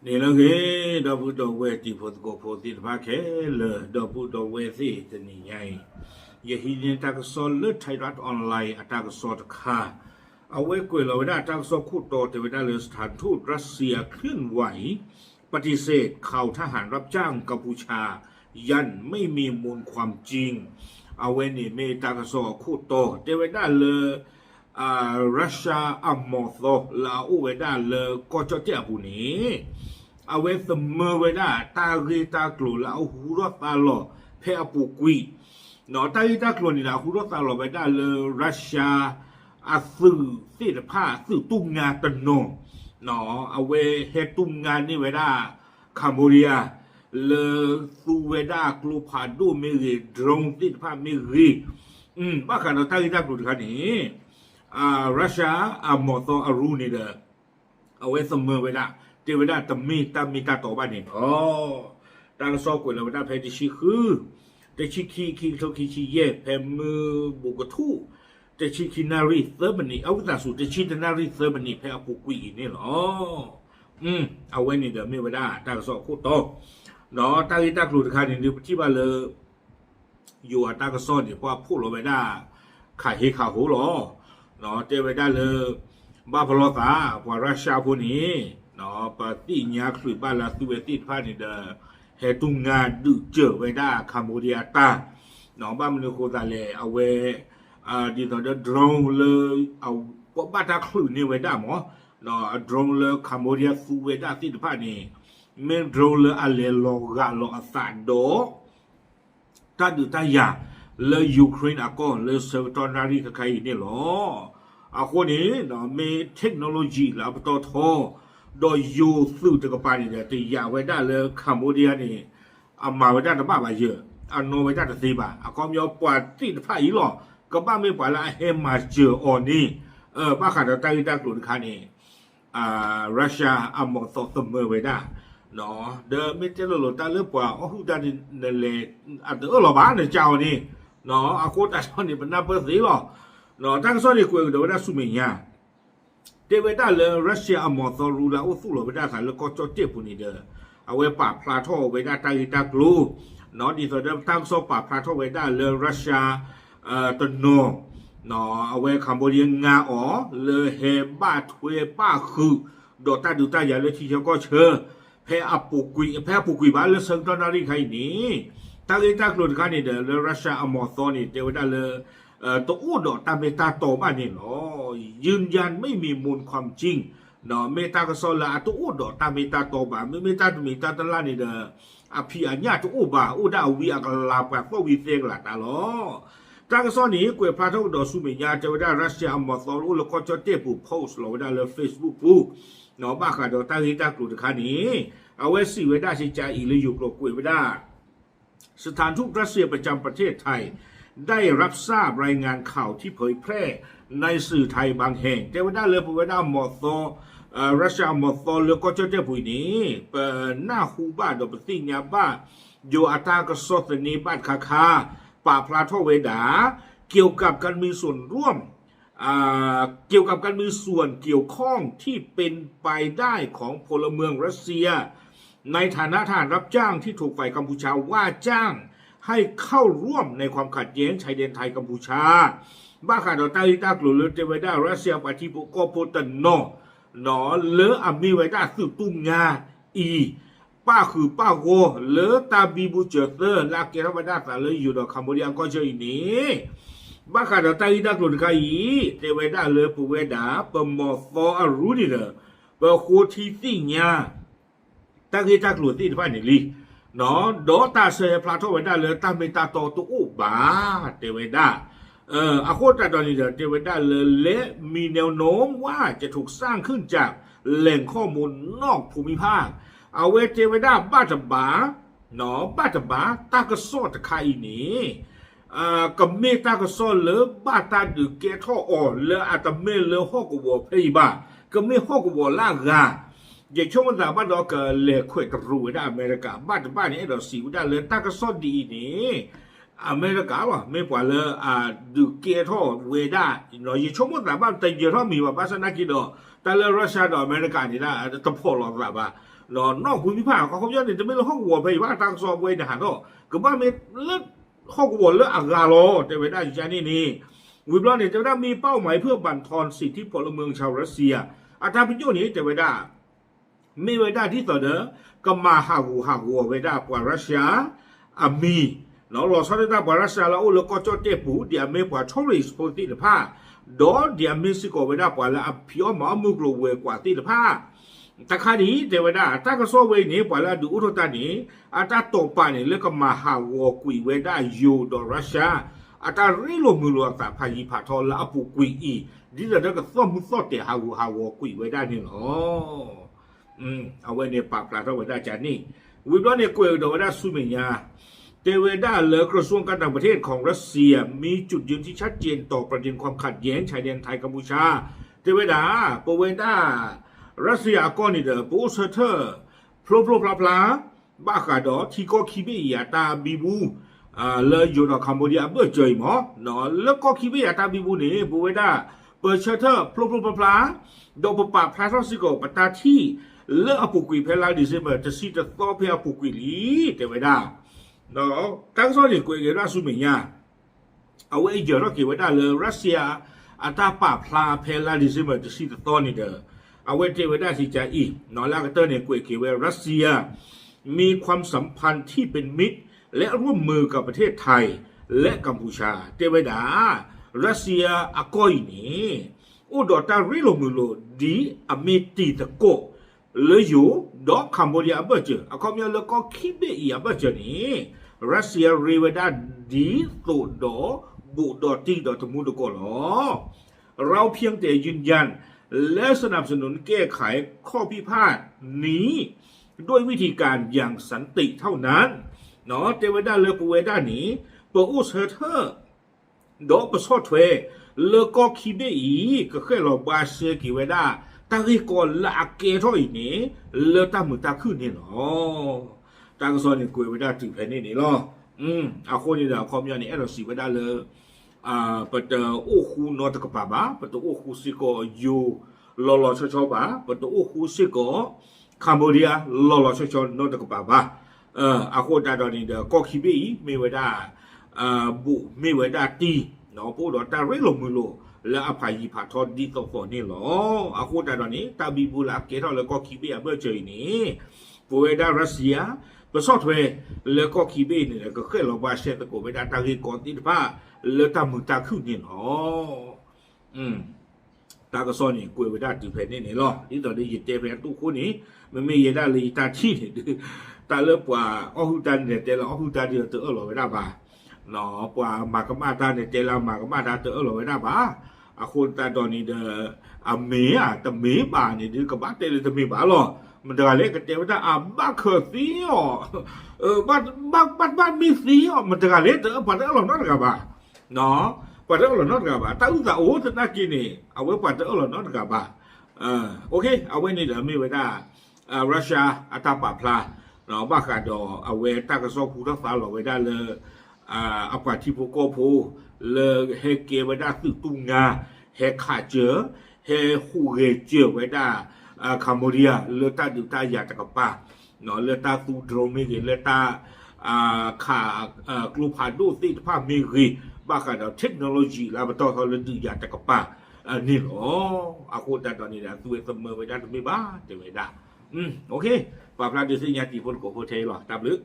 你那个都不到位，地方个坡地方开了，都不到位是真厉害。也今年大个说了ไทยรัฐออนไลน์大个说的ค่ะเอาไว้กุยเราได้大个说คู่โตแต่ไม่ได้เลยสถานทูตรัสเซียเคลื่อนไหวปฏิเสธข่าวทหารรับจ้างกัมพูชายันไม่มีมูลความจริงเอาไว้นี่เมตากสอคู่โตแต่ไม่ได้เลยรัสเซียอัมมอโตลาอูไว้ได้เลยก็จะเจ้าผู้นี้เอาไว้เสมอไว้ได้ตาเรตากลัวแล้วหูรอดตาหล่อเพื่อปูกุยเนาะตาเรตากลัวนี่นะหูรอดตาหล่อไว้ได้เลยรัสเซียอาสื่อเสื้อผ้าสื่อตุ้งงานตโนเนาะเอาไว้เฮตุ้งงานนี่ไว้ได้คัมพูเดียเลสูเวดากลูพาดูเมรีดรงติดผ้าเมรีบ้ากันเราตั้งใจดูดีกันนี่รัสเซียหมอตัวอารูนี่เด้อเอาไว้เสมอไว้ได้เดี๋ยวไว้ได้แต่มีตาต่อไปนี่ตาเราสอบกว่าเราไว้ได้เพดิชิคือแต่ชิคีเท่าคีเย่เพมือบุกทูแต่ชิคีนารีเซอร์บันนี่เอาแต่สุดแต่ชินารีเซอร์บันนี่เพอปุกุยนี่หรอเอาไว้นี่เด้อไม่ไว้ได้ตาเราสอบคู่โตเนาะตาที่ตากลุ่มคันนี่ที่บ้านเลยอยู่อัตากซ่อนเนี่ยเพราะพูดเราไม่ได้ขายให้ข่าวหูหรอเนาะเจ้าไม่ได้เลยบ้าพลอตาเพราะรัสเซียพวกนี้เนาะปฏิญญาคือบ้านเราตัวติดพานี่เด้อเฮตุงานดื้อเจอไม่ได้คัมพูเดียตาเนาะบ้านมันโคตรเลยเอาไว้ดีต่อเดินดรองเลยเอาพวกบ้านตาคลื่นนี่ไว้ได้หมอเนาะดรองเลยคัมพูเดียสู้ไว้ได้ติดพานี่เมื่อเราเลยอะไรลองกันลองอาสาโดถ้าดูตายาเลยยูเครนก็เลยเซลตอนารีกับใครนี่หรอคนนี้เนาะมีเทคโนโลยีแล้วต่อทอโดยยูสู้ตะกปานี่เนี่ยตียาไว้ได้เลยคัมพูเดียนี่มาไว้ได้แต่บ้าไปเยอะโนไว้ได้แต่สีบ้าก็มีปวดติดผ้าอีหรอก็บ้าไม่ปวดละเฮมาเจออ่อนนี่บ้าขาดแต่ตั้งกลุ่มคันนี้รัสเซียมองต่อเสมอไว้ได้เนาะเดิมไม่เจริญหลุดตาเลือกกว่าหุ่นตาเนี่ยเลยอาจจะเราบ้านเนี่ยเจ้านี่เนาะโคตรชอบนี่เป็นน้าเปิดสีหรอเนาะตั้งส่วนนี่คุยกันเดี๋ยวได้สุเมียเดวิดได้เลยรัสเซียมอตรูลาอุสุโรไปได้สายแล้วก็จะเจ็บปุ่นนี่เด้อเอาไว้ปราบพลาโตไว้ได้ตากลูเนาะดีสุดเดิมตั้งโซปราบพลาโตไว้ได้เลยรัสเซียตโนเนาะเอาไว้คัมพูเดียงาอ๋อเลยเฮบ้าถวยป้าคือโดดตาดูตาอย่าเลยที่เขาก็เชื่อแพ้ปุกุยบ้านเลยสังตนารีใครนี่ตั้งใจตั้งกลุ่มกันนี่เด้อเลยรัสเซียมอตนี่เดวิดได้เลยตัวอู้ดอกตามเมตาโตบ้านนี่เนาะยืนยันไม่มีมูลความจริงเนาะเมตากระสอนละตัวอู้ดอกตามเมตาโตบ้านเมตาตลาดนี่เด้อพี่อันญาตัวอู้บ้าอู้ดาวีอักลาบแบบก็วีเซกละตาล้อตั้งกระสอนนี้กวยพระเท่าดอกสุเมียจะไว้ได้รัสเซียมอตอู้แล้วก็จะเจ็บปุ๊บโพสต์เราไว้ได้เลยเฟซบุ๊กปุ๊บเนาะบ้าขาดดอกตั้งที่ตั้งกลุ่มคันนี้เอาไว้สิไว้ได้ใช้ใจอีเลยอยู่กลกวยไว้ได้สถานทูตรัสเซียประจำประเทศไทยได้รับทราบรายงานข่าวที่เผยแพร่ในสื่อไทยบางแห่งแต่ว่าได้เลยผู้ว่าได้หมอตรัสเซียหมอตแล้วก็เจ้าผู้นี้เป็นหน้าคูบ้านดอกปฏิญญาบ้านโยอาตากสดนีบ้านคาป่าพลาทเวดาเกี่ยวกับการมีส่วนร่วมเกี่ยวกับการมีส่วนเกี่ยวข้องที่เป็นไปได้ของพลเมืองรัสเซียในฐานะทหารรับจ้างที่ถูกฝ่ายกัมพูชาว่าจ้างให้เข้าร่วมในความขัดแย้งชายแดนไทยกัมพูชาบ้าขาดตาลิตากลุ่มเลเจไวด้ารัสเซียปฏิบุกโพตันโนหนอเลอมีไวด้าสืบตุ้งงาป้าคือป้าโกเลอตาบีบูเจเตอร์ลาเกรวด้าสาเลยอยู่ดอกคัมพูเดียก็เจออีนี้บ้าขาดตาลิตากลุ่มใครเจไวด้าเลอปูเวด้าเปมอฟออารูนี่เลอเปโคทีสิญาตาลิตากลุ่มที่ผ่านนี่ลีเนาะโดตาเซพลาโตไว้ได้เลยตามเมตาโตตุอุบาเตไว้ได้โคตรตอนนี้เตไว้ได้เลยและมีแนวโน้มว่าจะถูกสร้างขึ้นจากแหล่งข้อมูลนอกภูมิภาคเอาไว้เตไว้ได้บ้าจับบาเนาะบ้าจับบาตากระโซตะไคนี้กับเมตากระโซเลยบ้าตาดึกเกท่ออ่อนเลยอาตเมเลยฮอกวัวเพย์บ้ากับเมฮอกวัวล่างาอย่างช่วงวันบ้านเราเกิดเลี้ยขวดกระรูได้อเมริกาบ้านนี้เราสิวได้เลยตั้งก็สดดีนี่อเมริกาวะไม่กว่าเลยดูเกียร์ท่อเวด้าเราอย่างช่วงวันบ้านแต่เยอะท่อมีว่าภาษานักกิโลแต่เลยรัสเซียดอเมริกานี่นะตะโพลหลอกละบ้า นอกคุณพิพากเขาย้อนเนี่ยจะไม่รู้ห้องวัวไปว่าทางซอเวยนะฮะเนาะก็ว่าไม่เลิกห้องวัวเลิกอากาโลแต่เวลาอยู่ชานี่นี่วิบลอนเนี่ยจะได้มีเป้าหมายเพื่อบั่นทอนสิทธิพลเมืองชาวรัสเซียอาจารย์พิจารณานี้แต่เวลาไม่เวลาที่ต่อเด้อก็มาหาวัวเวลากว่ารัสเซียมีเราสอนได้ว่ารัสเซียแล้วเราก็จะเจ็บปูเดียไม่กว่าช่องริสโพติลผ้าดอเดียมิสิโกเวลาว่าแล้วพิอมามุกโลเวกว่าติลผ้าแต่คราวนี้เดี๋ยวนะถ้าก็โซเวนี่ว่าแล้วดูอุทธานี้อาจารย์ตกปานี่แล้วก็มาหาวัวกุยเวด้ยูดอรัสเซียอาจารย์รีโลมือลัวแต่พายีผาทอละอปุกุยอีดิจะได้ก็ซ่อมมุสอดเตะหาวัวกุยเวด้นี่เนาะเอาไว้ในปากปลาเท่าไว้ได้จานี่วิบล้อเนี่ยกุยดอเวด้สุเมียเตเวด้าเลอกระทรวงการต่างประเทศของรัสเซียมีจุดยืนที่ชัดเจนต่อประเด็นความขัดแย้งชายแดนไทยกัมพูชาเตเวด้าปเวด้ารัสเซียก็นี่เด้อปูเซเตอร์พลพลาบ้ากาดอที่ก็คิดไม่อยากตาบิบูเลยอยู่ในคัมพูชาเบื่อเจยหมอเนาะแล้วก็คิดไม่อยากตาบิบูนี่ปเวด้าเปิดเชเตอร์พลโดปปะพลาสติกปตาที่เลือกปุกุยเพลาดิเซเบอร์จะซีจะต่อเพลปุกุยลีเตเวด้าเนาะตั้งโซนเนี่ยกุยกันล่าสุดเหมือนกันเอาไว้เจอเราเกี่ยวกับเลยรัสเซียอัตราป่าพลาเพลาดิซิเมอร์จะซีตต้นนี่เด้อเอาไว้เจอไว้ได้ที่จะอีนอลากเตอร์เนี่ยกุยเกี่ยวกับรัสเซียมีความสัมพันธ์ที่เป็นมิตรและร่วมมือกับประเทศไทยและกัมพูชาเจอไว้ได้รัสเซียอากอยนี่อุดรตาริโลมือโลดีอเมติตะโกเลยอยู่ดอกคัมพูชาเบอร์เจอเอาความยาวแล้วก็คิดเบียเบอร์เจอนี่รัสเซียรีเวดาดีตุดอบุดอตีดอทมุดก็หรอเราเพียงแต่ยืนยันและสนับสนุนแก้ไขข้อพิพาทนี้ด้วยวิธีการอย่างสันติเท่านั้นเนาะเทวดาเลปเวดานี้เปอุสเธอดอกประสอดเวเลก็คิดได้อีก็แค่เราบาเซกิเวดาตาริกอลาเกทอยนี่เลตามุตาขึ้นนี่เนาะตางซอนนี่กุยเวดาถึงแผ่นนี่เนาะอาคนนี่เด้อคอมยานี่เอลซีเวดาเลยปะตะโอคูนอตกปะบาปะตะโอคูซิโกยูลอลอชอชอบาปะตะโอคูซิโกคัมโบเดียลอลอชอชอนอตกปะบาอาโคตาดอนี่เด้อก็คิเบอีเมเวดาบุเมเวดาตีเนาะปูดอตาเรโลมือโลแล้วอภัยผาทอดดีต่อฝนนี่หรออาโคตาดอนี่ตาบีบูลาเกทอแล้วก็คิเบอเบอร์เจยนี่ปูเวดารัสเซียประสอดเวแล้วก็คิเบนี่ก็เคยเราบาเซตโกเวดาตาริกอติดผ้าเลตามุตาขึ้นนี่เนาะตากระซอนนี่กุยเวดาติเพนนี่เนาะที่ตอนนี้ยิเตเพนตู้คู่นี้มันไม่ยได้เลยตาที่นี่ตาเลิกกว่าอหุตันเนี่ยแต่ละอหุตันเดียวเตอหล่อไว้ได้ป่ะเนาะกว่ามากมาตาเนี่ยแต่ละมากมาตาเตอหล่อไว้ได้ป่ะอาคนตาตอนนี้เดอเมียแต่เมียบ้านนี่ดื้อกระบะเตเลยแต่เมียบ้าหรอมันจะเล็กกันเจ้าว่าบ้าเขยสีอ๋อบ้านมีสีอ๋อมันจะเล็กเตอปัดเตอหล่อนั่นกับบ้าเนาะปัดเตอหล่อนั่นกับบ้าถ้าอุตส่าห์โอ้จะน่ากินนี่เอาไว้ปัดเตอหล่อนั่นกับบ้าโอเคเอาไว้นี่เดี๋ยวมีไว้ได้รัสเซียอัตราป่าพลาเนาะบ้าขาดอเอาไว้ตากระสอบผู้รักษาหล่อไว้ได้เลยเอาปาที่พวกก็พูเลยเฮเกไว้ได้ตึกตุ้งงาเฮขาเจอเฮหูเฮเจอไว้ได้คัมโบเดียเลตาดูตายาตะกับป้าเนาะเลตาตูโดรมิเลตาขากลูพาดูติภาพมีรีบ้าขาดอเทคโนโลยีลาบต่อเขาเลยดูยาตะกับป้านี่หรออาโคตาตอนนี้นะตัวเสมอไว้ได้ไม่บ้าจะไว้ได้โอเคปาพลาดิสิญาติพลโกโพเทหรอตามลึก